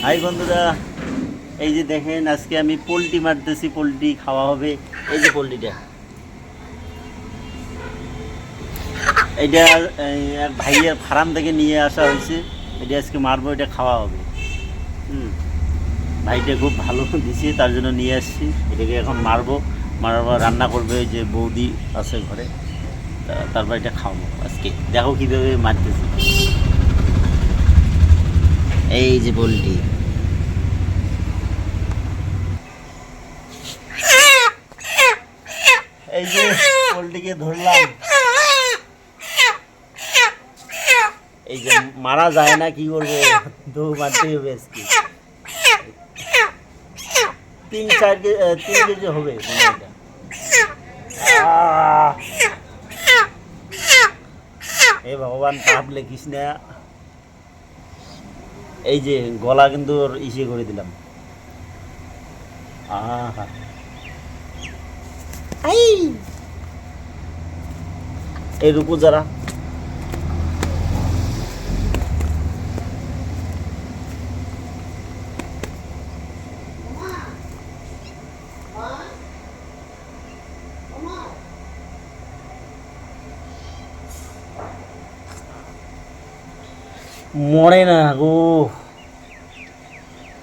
High বন্ধুরা, এই যে দেখেন আজকে আমি পোলট্রি মারতেছি, পোলট্রি খাওয়া হবে। এই যে পোলট্রিটা, এইটা এক ভাইয়ের ফার্ম থেকে নিয়ে আসা হয়েছে। এটা আজকে মারবো, এটা খাওয়া হবে। ভাইটা খুব ভালো দিছে, তার জন্য নিয়ে আসছি। এটাকে এখন মারবো, মারার পর রান্না করবে, যে বৌদি আছে ঘরে, তারপর এটা খাওয়াবো আজকে। দেখো কীভাবে মারতেছি। এই যে পোলট্রি, এই যে পোলট্রিকে ধরলাম। এই যে মারা যায় না, কি করবো, তো মারতেই হবে আজকে। 3-4 কেজি হবে মনে হয় এটা। এ ভগবান, পাপ লেখিস না। এই যে গলা কিন্তু ইসে করে দিলাম। আহা, এই রূপু যারা, মরে না গো,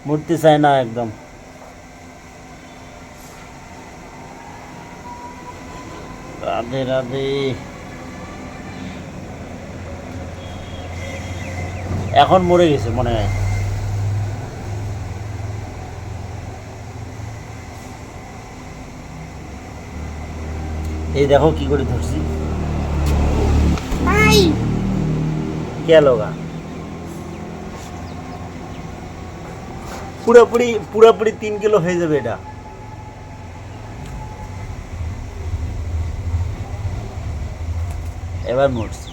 মরতে চায় না একদম। রাধে রাধে। এখন মরে গেছে মনে হয়। এই দেখো কি করে ধরছি। কে লোগা, পুরোপুরি পুরোপুরি 3 কিলো হয়ে যাবে এটা। এবার মরছি।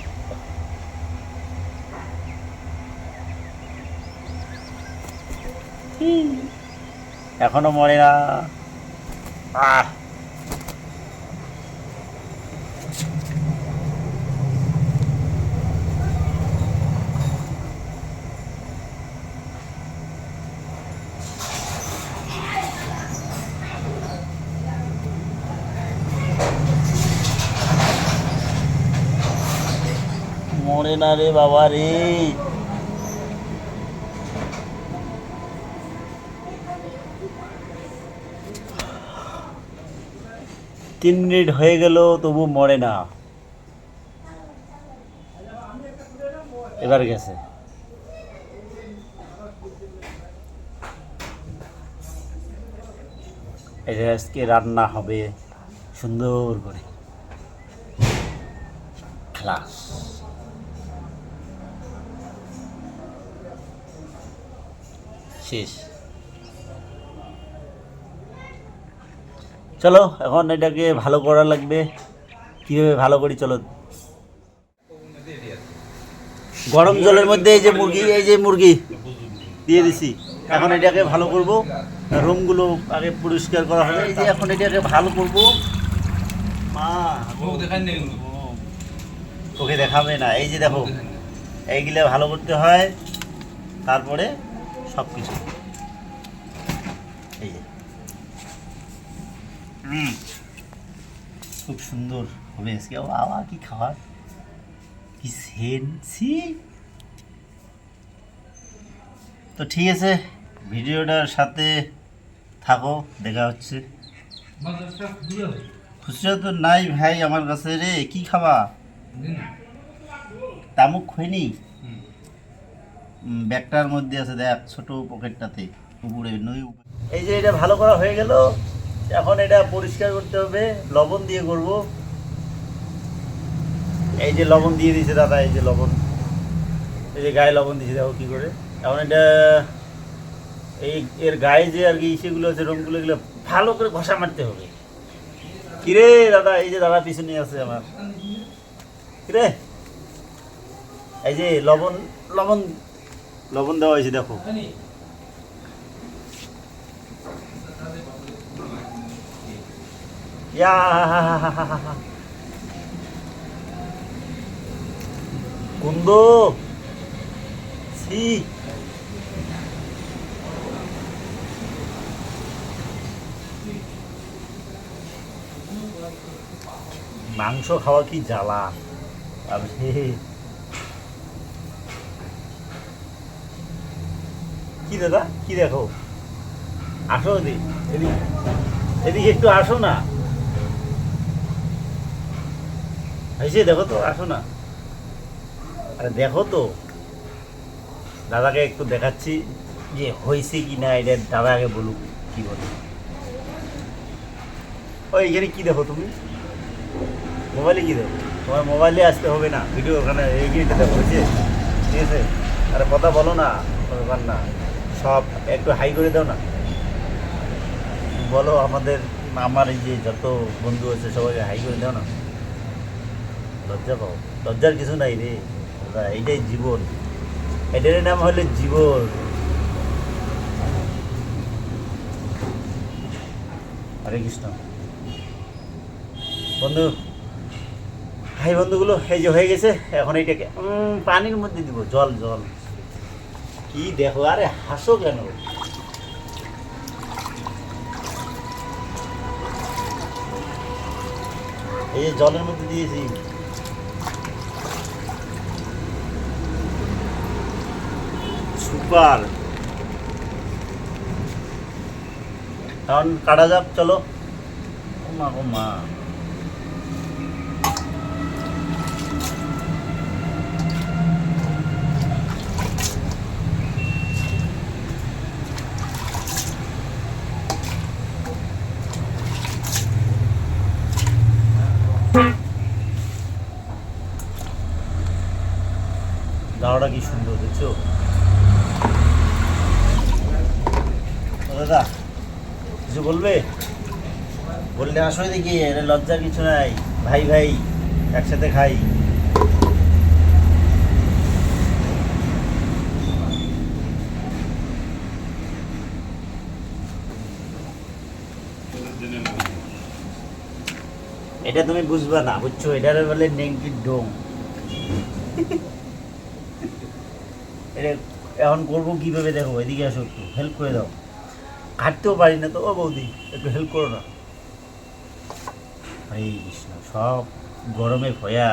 এখনো মরে না। আহ, মরে না রে বাবা রে। 3 মিনিট হয়ে গেল, তবু মরে না। এবার গেছে। এটা আজকে রান্না হবে সুন্দর করে। খালাস। শেষ। চলো এখন এটাকে ভালো করা লাগবে। কীভাবে ভালো করি চলো। গরম জলের মধ্যে এই যে মুরগি দিয়ে দিছি। এখন এটাকে ভালো করব। রুমগুলো আগে পরিষ্কার করা হবে। এই যে এখন এটাকে ভালো করব। মা তোকে দেখাবে না। এই যে দেখো, এইগুলো ভালো করতে হয়, তারপরে সব কিছু। এই যে খুব সুন্দর হবে আজকে। বাবা কি খাবার, কি সেন্সি। তো ঠিক আছে, ভিডিওটার সাথে থাকো, দেখা হচ্ছে। খুচরা তো নাই ভাই আমার কাছে রে, কি খাবা, তামুক খইনি। ব্যাগটার মধ্যে আছে, দেখ ছোট পকেটটাতে উপরে নই। এই যে এটা ভালো করা হয়ে গেল। এখন এটা পরিষ্কার করতে হবে, লবণ দিয়ে করব। এই যে লবণ দিয়ে দিয়েছে দাদা, এই যে লবণ, এই যে গায়ে লবণ দিয়েছে, দেখো কী করে। এখন এটা এর গায়ে যে আর কি সেগুলো আছে, রঙগুলো, এগুলো ভালো করে ঘষা মারতে হবে। কিরে দাদা, এই যে দাদা পিছনে আছে আমার। কিরে, এই যে লবণ লবণ লবণ দেওয়া হয়েছে, দেখো। কুন্দ, ছি, মাংস খাওয়া কি জ্বালা। আরে কি দাদা, কি দেখো, আসো এদিকে, এদিকে একটু আসো না। হয়েছে দেখো তো, আসো না। আরে দেখো তো, দাদাকে একটু দেখাচ্ছি যে হয়েছে কি না, এটা দাদা আগে বলুক কি বলে। ও এখানে কি দেখো তুমি, মোবাইলে কি দেখো? তোমার মোবাইলে আসতে হবে না, ভিডিও ওখানে এগিয়ে দেখো, হয়েছে, ঠিক আছে। আরে কথা বলো না, ব্যাপার না, সব একটু হাই করে দাও না, বলো আমাদের, আমার এই যে যত বন্ধু আছে সবাইকে হাই করে দাও না। লজ্জা পাও? লজ্জার কিছু নাই রে দাদা, এইটাই জীবন, এটার নাম হলো জীবন। হরে কৃষ্ণ। বন্ধু, হাই বন্ধুগুলো, এই যে হয়ে গেছে, এখন এইটাকে পানির মধ্যে দিব, জল জল। কি দেখো, আরে হাসো কেন? এই যে জলের মধ্যে দিয়েছি, সুপার। এখন কাটা যাক, চলো। ও মা, ও মা, দাওয়াটা কি সুন্দর দেখছো? ও দাদা, কিছু বলবে? বললে আসো দেখি, এর লজ্জার কিছু নাই, ভাই ভাই একসাথে খাই। এটা তুমি বুঝবা না, বুঝছো, এটার বলে নেংটির ডোং। এটা এখন করবো কীভাবে দেখো, এদিকে আসো, একটু হেল্প করে দাও। কাটতেও পারি না তো, ও বৌদি একটু হেল্প করো না। হরে কৃষ্ণ, সব গরমে ভয়া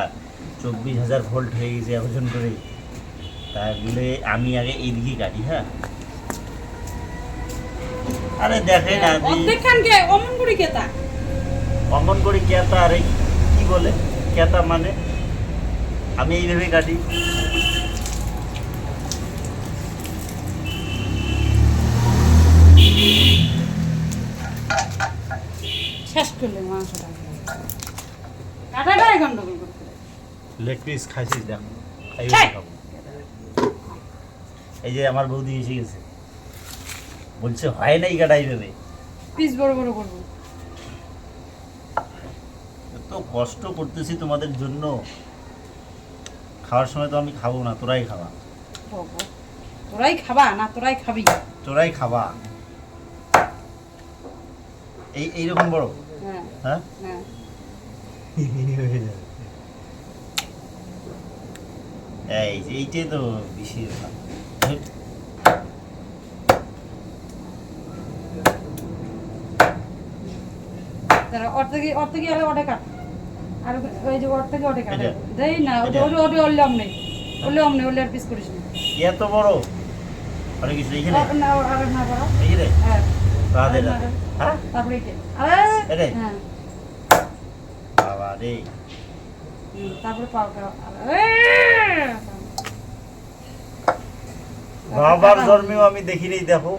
24,000 ভোল্ট হয়ে গেছে এখন করে। তাহলে আমি আগে এইদিকে কাটি, হ্যাঁ। আরে দেখেন অমন করি কেতা, আরে কি বলে কেতা মানে, আমি এইভাবে কাটি। শেষ করলে মাংসটা কাটাটাই গন্ডগোল করতে। লেগ পিস খাইছিস দেখ, খাবো। এই যে আমার বৌদি এসে গেছে, বলছে হয় নাই কাটাই ভেবে, পিস বড় বড় করবো। এত কষ্ট করতেছি তোমাদের জন্য, খাওয়ার সময় তো আমি খাবো না, তোরাই খাবা। তোরাই খাবা না তোরাই খাবি? তোরাই খাবা। এইরকম বড়, হ্যাঁ হ্যাঁ হ্যাঁ। এইটাই তো বেশি। ওর থেকে হলে ওটা কাট, আর ওই যে ওর থেকে ওটা কাট দেই না, ওটা ওলে অমনে, ওলে আর পিস করিস না। এত বড় অনেক কিছু এখানে না আর না বড় এইরে, হ্যাঁ রাধে রাধে, হ্যাঁ তারপরে এটা আরে হ্যাঁ বাবা রে, তারপরে পাউটা বাবার জন্মেও আমি দেখিনি, দেখো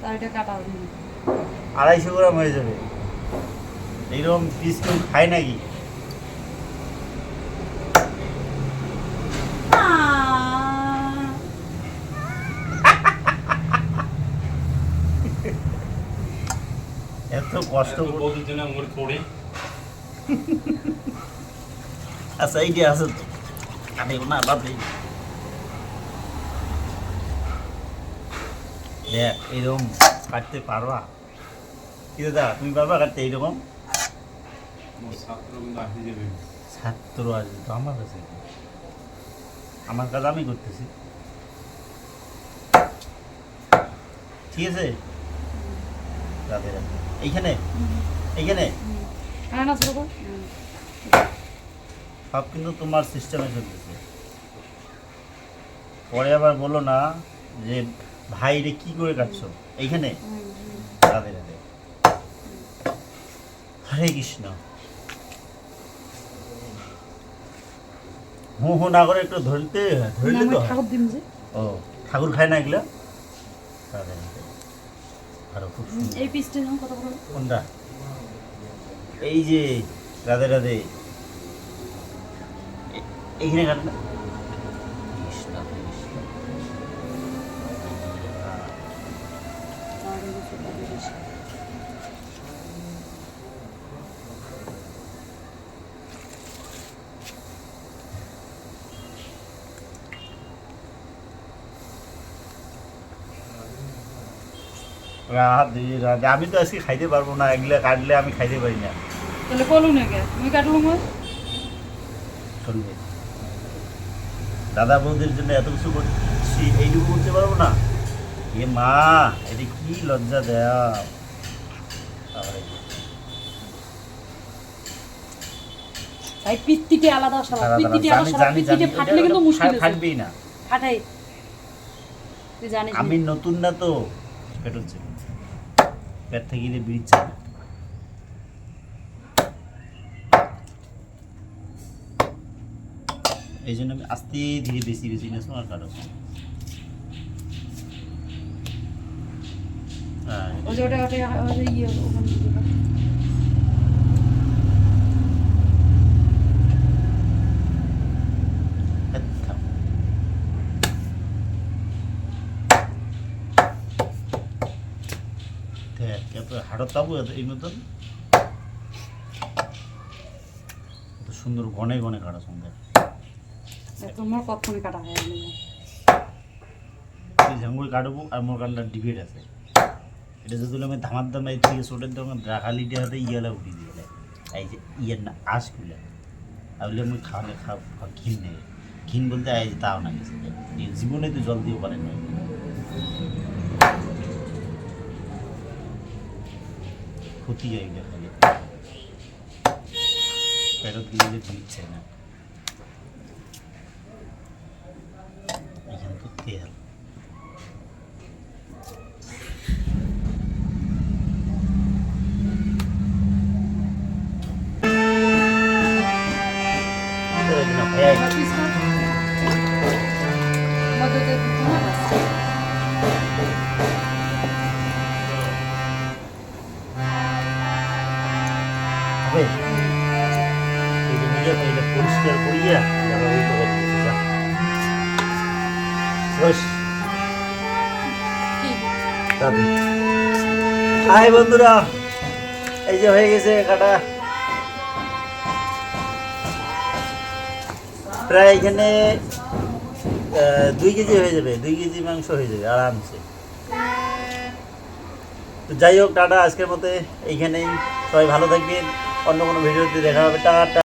তার এটা কাটা হবে 250 গ্রাম হয়ে যাবে। এইরকম পিস কেউ খায় নাকি? এত কষ্ট করে। আচ্ছা এইটা আছে তো, আমি না বাপরে, দেখ এইরকম কাটতে পারবা কি দাদা? তুমি পারবা কাটতে এইরকম? ছাত্র আসবে তো আমার কাছে, আমার কাজ আমি করতেছি, ঠিক আছে। রাধে রাধে। এইখানে এইখানে না সব কিন্তু তোমার সিস্টেমে চলতেছে। পরে আবার বলো না যে ভাই রে কি করে কাটছো এইখানে। রাধে রাধে, হরে কৃষ্ণ। হু হু না করে একটু ধরলে তো হয়। ঠাকুর দিন যে ও ঠাকুর খায় না এগুলো। রাধে রাধে। আরো খুব সুন্দর। এই পিসটা যেমন কত বড় কোনটা? এই যে রাধে রাধে, এইখানে কাট না। কৃষ্ণ কৃষ্ণ। রাধে রাধে। আমি তো আজকে খাইতে পারবো না, এগুলা কাটলে আমি খাইতে পারি না। তাহলে কলু না কে তুমি কাটলো মই চলবে। দাদা বৌদির জন্য এত কিছু করছি, এইটুকু করতে পারবো না? এ মা, এটা কি লজ্জা দেয়া। ভাই পিত্তিতে আলাদা সব পিত্তিতে আলাদা সব পিত্তিতে ফাটলে কিন্তু মুশকিল আছে ফাটবেই না। ফাটাই তুই জানিস আমি নতুন না তো, পেট হচ্ছে, পেট থেকে গিয়ে বিড়িচ্ছে না। এই জন্য আমি আস্তে ধীরে বেশি বেশি নেছো আর কাটো। হ্যাঁ, ওই যে ওটা ইয়ে ওখানে দিতে পারি। থাম। দেখ, এত হাড়ত পাবো এই মতন এত সুন্দর ঘনে ঘনে কাটা সুন্দর। তোমার কখনই কাটা হয় না এই ঝাঙ্গুর কাটবো আর মোর কাটলার ডিবেট আছে। এটা যদি আমি ধামার দামে থেকে ছোটের দোকান রাখালিটা হাতে ইয়ালা উঠি দিয়ে এই যে ইয়ের না আশ খুলে তাহলে আমি খাওয়ালে ঘিন নেই। ঘিন বলতে এই যে তাও না গেছে, জীবনে তো জল দিও পারেন না। ক্ষতি হয় এটা খালি, ফেরত গিয়ে দিচ্ছে না। এখানে তো তেল মধ্যে হবে। এই যে নিজে এটা পরিষ্কার করিয়া তারপর ওই করে দিচ্ছি। যা রস কি দাদি। হাই বন্ধুরা, এই যে হয়ে গেছে কাটা প্রায় এখানে 2 কেজি হয়ে যাবে, 2 কেজি মাংস হয়ে যাবে আরামসে। তো যাই হোক, টাটা, আজকের মতো এইখানেই। সবাই ভালো থাকবেন, অন্য কোনো ভিডিওতে দেখা হবে। টাটা।